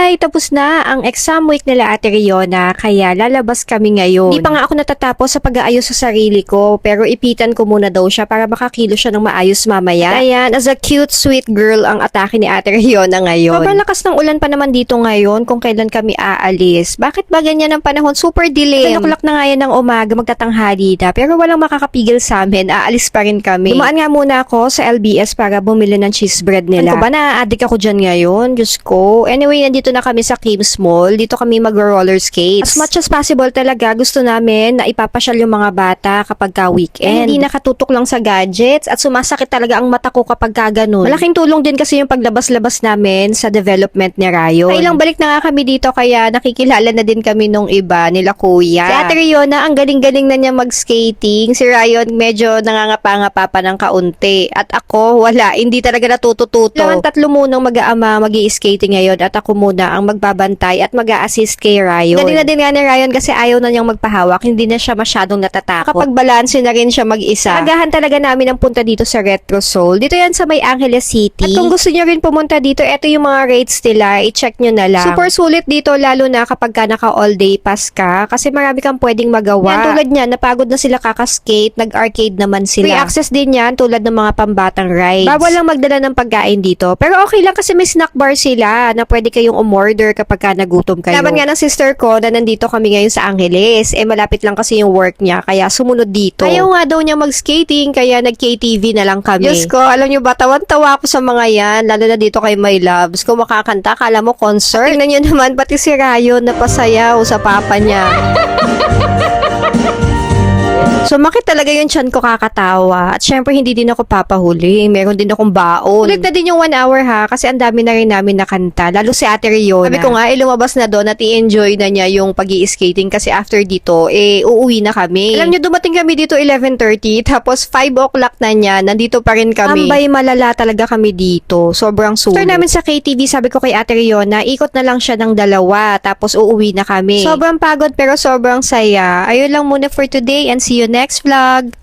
Hi! Tapos na ang exam week nila Ate Riona, kaya lalabas kami ngayon. Hindi pa nga ako natatapos sa pag-aayos sa sarili ko, pero ipitan ko muna daw siya para makakilo siya ng maayos mamaya. Ayan, as a cute, sweet girl ang atake ni Ate Riona ngayon. Sobrang lakas ng ulan pa naman dito ngayon kung kailan kami aalis. Bakit ba ganyan ang panahon? Super dilim. 10 o'clock na nga yan ng umaga, magtatanghali na, pero walang makakapigil sa amin, aalis pa rin kami. Dumaan nga muna ako sa LBS para bumili ng cheese bread nila. Ano ba, na-addict ako dyan ngayon? Diyos ko. Anyway, nandito na kami sa Kims Mall. Dito kami mag-roller skates. As much as possible talaga, gusto namin na ipapasyal yung mga bata kapag ka weekend. Hindi nakatutok lang sa gadgets at sumasakit talaga ang mata ko kapag ka ganun. Malaking tulong din kasi yung paglabas-labas namin sa development ni Rayon. Kailang balik na nga kami dito kaya nakikilala na din kami nung iba, nila kuya. Si Ate Riona, ang galing-galing na niya mag-skating. Si Rayon, medyo nangangapa-ngapa pa ng kaunti. At ako, wala. Hindi talaga natutututo. Kailangan tatlo munang mag-aama mag-i-skating ngayon at ako muna ang magbabantay at mag-a-assist kay Rayon. Galing na din nga ni Rayon kasi ayaw na niyang magpahawak. Hindi na siya masyadong natatakot. Kapag balanse na rin siya mag-isa. Agahan talaga namin ang punta dito sa Retro Soul. Dito yan sa May Angeles City. At kung gusto niyo rin pumunta dito, eto yung mga rates nila. I-check nyo na lang. Super sulit dito lalo na kapag ka naka all day pass ka kasi marami kang pwedeng magawa. Yan, tulad niyan, napagod na sila kakaskate, nag-arcade naman sila. Free access din yan tulad ng mga pambatang rides. Bawal lang magdala ng pagkain dito. Pero okay lang kasi may snack bar sila na pwede kayong umorder kapag ka nagutom kayo. Laban nga ng sister ko na nandito kami ngayon sa Angeles. Malapit lang kasi yung work niya kaya sumunod dito. Ayaw nga daw niya mag-skating kaya nag-KTV na lang kami. Diyos ko, alam niyo ba, tawan-tawa ako sa mga yan. Lalo na dito kay My Loves. Kung makakanta, kala mo concert. Tingnan niyo naman, pati si Rayon napasayaw sa papa niya. So, makit talaga yung tiyan ko kakatawa. At syempre, hindi din ako papahuli. Meron din akong baon. Ulit na din yung 1 hour ha, kasi ang dami na rin namin nakanta. Lalo si Ate Riona. Sabi ko nga, lumabas na doon at i-enjoy na niya yung pag-i-skating kasi after dito, uuwi na kami. Alam niyo, dumating kami dito 11:30, tapos 5 o'clock na niya, nandito pa rin kami. Ambay, malala talaga kami dito. Sobrang sulit. After namin sa KTV, sabi ko kay Ate Riona, ikot na lang siya ng 2, tapos uuwi na kami. Sobrang pagod pero sobrang saya. Ayun lang muna for today and see you next vlog.